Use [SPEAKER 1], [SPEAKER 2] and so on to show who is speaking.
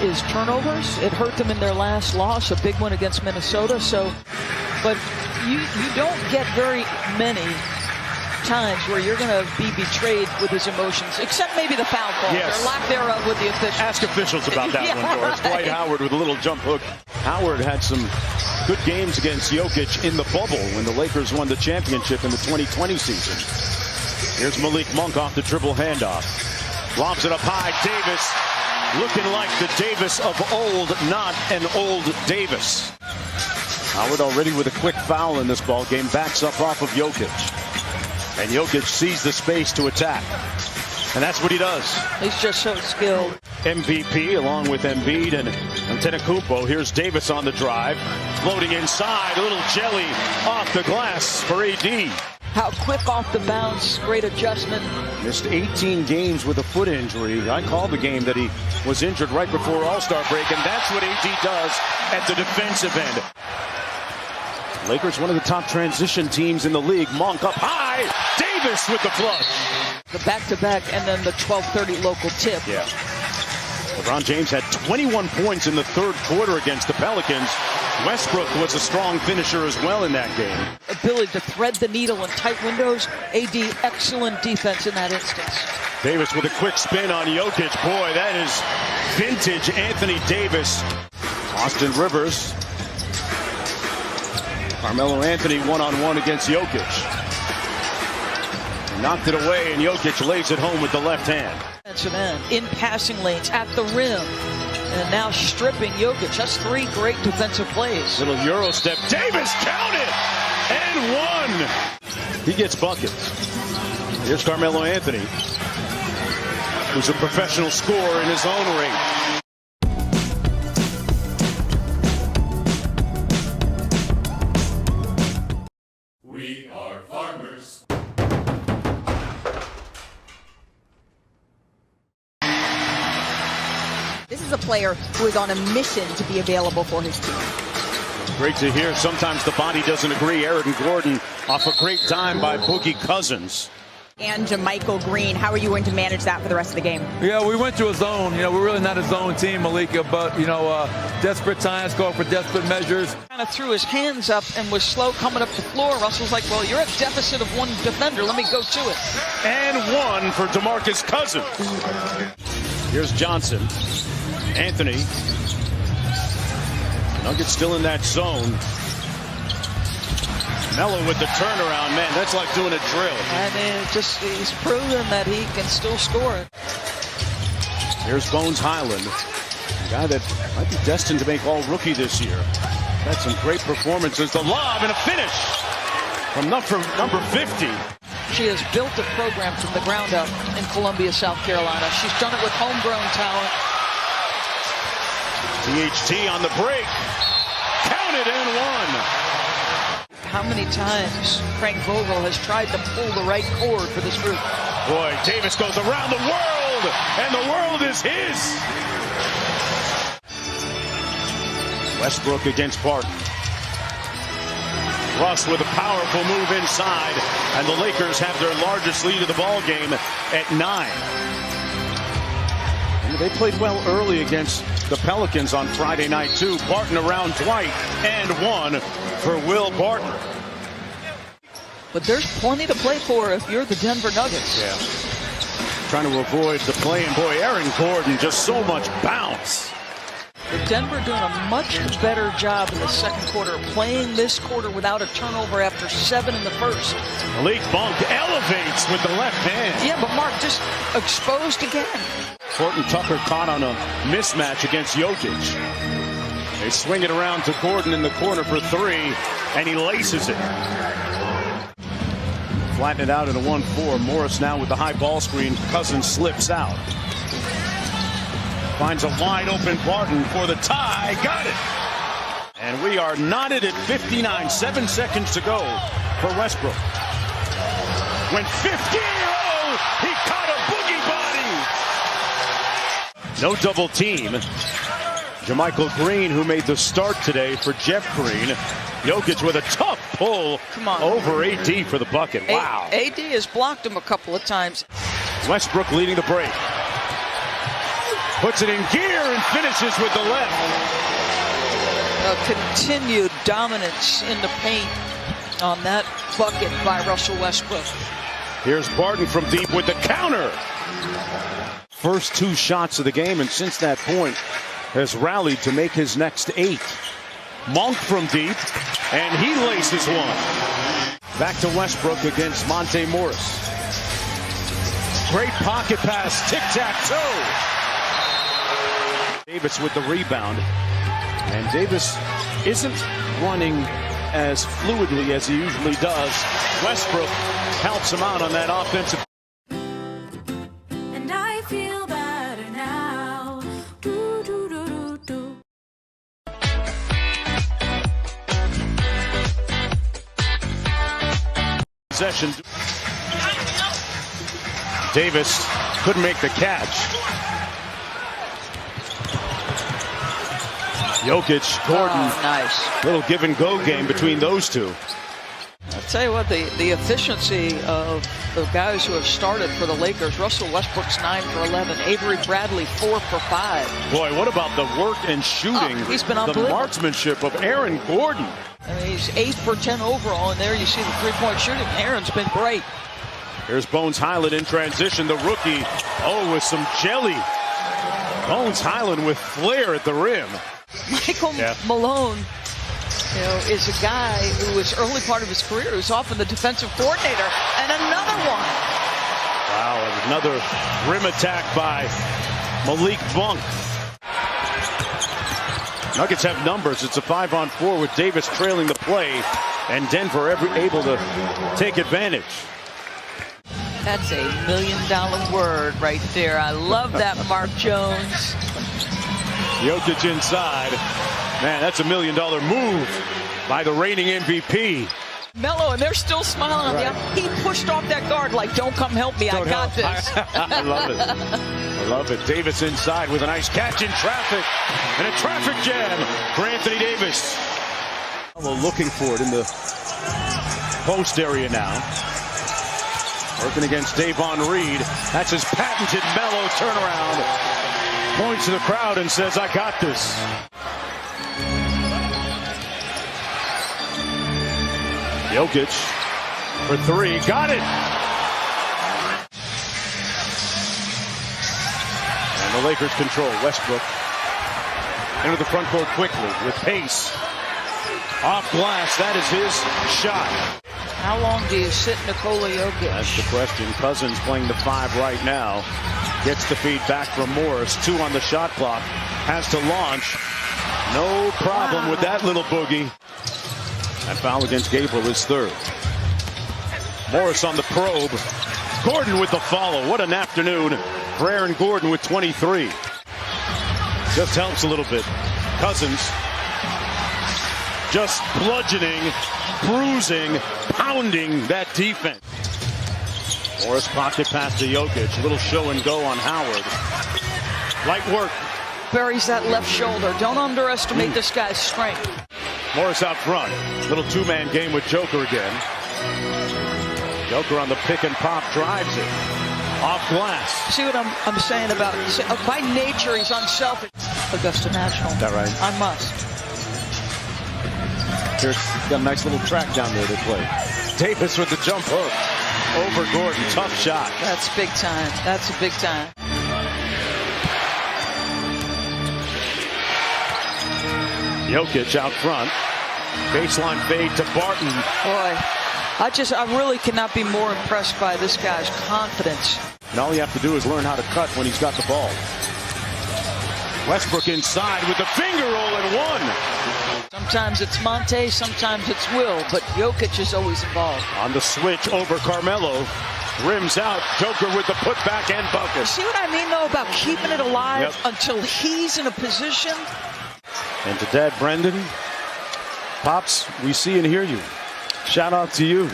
[SPEAKER 1] is turnovers. It hurt them in their last loss, a big one against Minnesota. But you don't get very many times where you're going to be betrayed with his emotions, except maybe the foul call, or lack thereof with the officials.
[SPEAKER 2] Ask officials about that one, Doris. Dwight Howard with a little jump hook. Howard had some good games against Jokic in the bubble when the Lakers won the championship in the 2020 season. Here's Malik Monk off the dribble handoff. Lobs it up high. Davis looking like the Davis of old, not an old Davis. Howard already with a quick foul in this ball game. Backs up off of Jokic. And Jokic sees the space to attack. And that's what he does.
[SPEAKER 1] He's just so skilled.
[SPEAKER 2] MVP along with Embiid and Antetokounmpo. Here's Davis on the drive. Floating inside. A little jelly off the glass for AD.
[SPEAKER 1] How quick off the bounce. Great adjustment.
[SPEAKER 2] Missed 18 games with a foot injury. I called the game that he was injured right before All-Star break. And that's what AD does at the defensive end. Lakers, one of the top transition teams in the league. Monk up high. Davis with the flush.
[SPEAKER 1] The back-to-back and then the 12:30 local tip.
[SPEAKER 2] Yeah. LeBron James had 21 points in the third quarter against the Pelicans. Westbrook was a strong finisher as well in that game.
[SPEAKER 1] Ability to thread the needle in tight windows. AD, excellent defense in that instance.
[SPEAKER 2] Davis with a quick spin on Jokic. Boy, that is vintage Anthony Davis. Austin Rivers. Carmelo Anthony one-on-one against Jokic. Knocked it away, and Jokic lays it home with the left hand.
[SPEAKER 1] Defensive end, in passing lanes, at the rim. And now stripping Jokic. That's three great defensive plays.
[SPEAKER 2] Little Euro step. Davis counted! And one! He gets buckets. Here's Carmelo Anthony, who's a professional scorer in his own right.
[SPEAKER 3] We are farmers.
[SPEAKER 4] This is a player who is on a mission to be available for his team.
[SPEAKER 2] Great to hear. Sometimes the body doesn't agree. Aaron Gordon off a great time by Boogie Cousins.
[SPEAKER 4] And JaMychal Green, how are you going to manage that for the rest of the game?
[SPEAKER 5] Yeah, we went to a zone. We're really not a zone team, Malika, but, desperate times call for desperate measures.
[SPEAKER 1] Kind of threw his hands up and was slow coming up the floor. Russell's like, well, you're at deficit of one defender. Let me go to it.
[SPEAKER 2] And one for DeMarcus Cousins. Here's Johnson. Anthony. Nuggets still in that zone. Melo with the turnaround, man, that's like doing a drill.
[SPEAKER 1] And he's proven that he can still score.
[SPEAKER 2] Here's Bones Highland, a guy that might be destined to make all-rookie this year. Had some great performances. The lob and a finish from number 50.
[SPEAKER 1] She has built a program from the ground up in Columbia, South Carolina. She's done it with homegrown talent.
[SPEAKER 2] THT on the break. Counted and one.
[SPEAKER 1] How many times Frank Vogel has tried to pull the right cord for this group.
[SPEAKER 2] Boy, Davis goes around the world, and the world is his. Westbrook against Barton. Russ with a powerful move inside, and the Lakers have their largest lead of the ball game at 9. And they played well early against the Pelicans on Friday night, too. Barton around Dwight, and one for Will Barton.
[SPEAKER 1] But there's plenty to play for if you're the Denver Nuggets.
[SPEAKER 2] Yeah. Trying to avoid the play, and boy, Aaron Gordon, just so much bounce.
[SPEAKER 1] But Denver doing a much better job in the second quarter, playing this quarter without a turnover after 7 in the first.
[SPEAKER 2] Malik Monk elevates with the left hand.
[SPEAKER 1] Yeah, but Mark just exposed again.
[SPEAKER 2] Horton Tucker caught on a mismatch against Jokic. They swing it around to Gordon in the corner for 3, and he laces it. Flatten it out in a 1-4. Morris now with the high ball screen. Cousins slips out. Finds a wide open Barton for the tie. Got it. And we are knotted at 59. 7 seconds to go for Westbrook. Went 50. Oh, he caught a boogie body. No double team. JaMychal Green, who made the start today for Jeff Green. Jokic with a tough pull over AD for the bucket. Wow.
[SPEAKER 1] AD has blocked him a couple of times.
[SPEAKER 2] Westbrook leading the break. Puts it in gear and finishes with the left.
[SPEAKER 1] Continued dominance in the paint on that bucket by Russell Westbrook.
[SPEAKER 2] Here's Barton from deep with the counter. First 2 shots of the game, and since that point has rallied to make his next 8. Monk from deep, and he laces one. Back to Westbrook against Monte Morris. Great pocket pass, tic-tac-toe. Davis with the rebound, and Davis isn't running as fluidly as he usually does. Westbrook helps him out on that offensive.
[SPEAKER 6] And I feel better now. Do, do, do, do, do.
[SPEAKER 2] Possession. Davis couldn't make the catch. Jokic, Gordon.
[SPEAKER 1] Oh, nice.
[SPEAKER 2] Little give and go game between those two.
[SPEAKER 1] I'll tell you what, the efficiency of the guys who have started for the Lakers. Russell Westbrook's 9 for 11. Avery Bradley 4 for 5.
[SPEAKER 2] Boy, what about the work and shooting?
[SPEAKER 1] He's been
[SPEAKER 2] the
[SPEAKER 1] unbelievable.
[SPEAKER 2] marksmanship of Aaron Gordon.
[SPEAKER 1] I mean, he's 8 for 10 overall, and there you see the three-point shooting. Aaron's been great.
[SPEAKER 2] Here's Bones Highland in transition. The rookie, with some jelly. Bones Highland with flair at the rim.
[SPEAKER 1] Michael Malone, is a guy who was early part of his career who's often the defensive coordinator, and another one.
[SPEAKER 2] Wow, another rim attack by Malik Monk. Nuggets have numbers. It's a 5-on-4 with Davis trailing the play, and Denver able to take advantage.
[SPEAKER 1] That's a $1 million word right there. I love that, Mark Jones.
[SPEAKER 2] Jokic inside. Man, that's $1 million move by the reigning MVP.
[SPEAKER 1] Melo, and they're still smiling on him. He pushed off that guard like, don't come help me, I got this.
[SPEAKER 2] I love it. I love it. Davis inside with a nice catch in traffic. And a traffic jam for Anthony Davis. Looking for it in the post area now. Working against Davon Reed. That's his patented Melo turnaround. Points to the crowd and says, I got this. Jokic for 3. Got it. And the Lakers control. Westbrook into the front court quickly with pace. Off glass. That is his shot.
[SPEAKER 1] How long do you sit Nikola Jokic?
[SPEAKER 2] That's the question. Cousins playing the 5 right now. Gets the feed back from Morris. 2 on the shot clock. Has to launch. No problem with that little boogie. That foul against Gabriel is 3rd. Morris on the probe. Gordon with the follow. What an afternoon for Aaron Gordon with 23. Just helps a little bit. Cousins just bludgeoning, bruising, pounding that defense. Morris pocket pass to Jokic. A little show and go on Howard. Light work.
[SPEAKER 1] Buries that left shoulder. Don't underestimate this guy's strength.
[SPEAKER 2] Morris out front. Little 2-man game with Joker again. Joker on the pick and pop drives it. Off glass.
[SPEAKER 1] See what I'm saying about it? By nature, he's unselfish. Augusta National.
[SPEAKER 2] Is that right?
[SPEAKER 1] I must.
[SPEAKER 2] Here's got a nice little track down there to play. Davis with the jump hook. Over Gordon. Tough shot.
[SPEAKER 1] That's big time. That's a big time.
[SPEAKER 2] Jokic out front. Baseline fade to Barton.
[SPEAKER 1] Boy, I really cannot be more impressed by this guy's confidence.
[SPEAKER 2] And all you have to do is learn how to cut when he's got the ball. Westbrook inside with the finger roll and 1.
[SPEAKER 1] Sometimes it's Monte, sometimes it's Will, but Jokic is always involved.
[SPEAKER 2] On the switch over Carmelo. Rims out. Joker with the putback and bucket.
[SPEAKER 1] See what I mean, though, about keeping it alive until he's in a position?
[SPEAKER 2] And to Dad Brendan, Pops, we see and hear you. Shout out to you.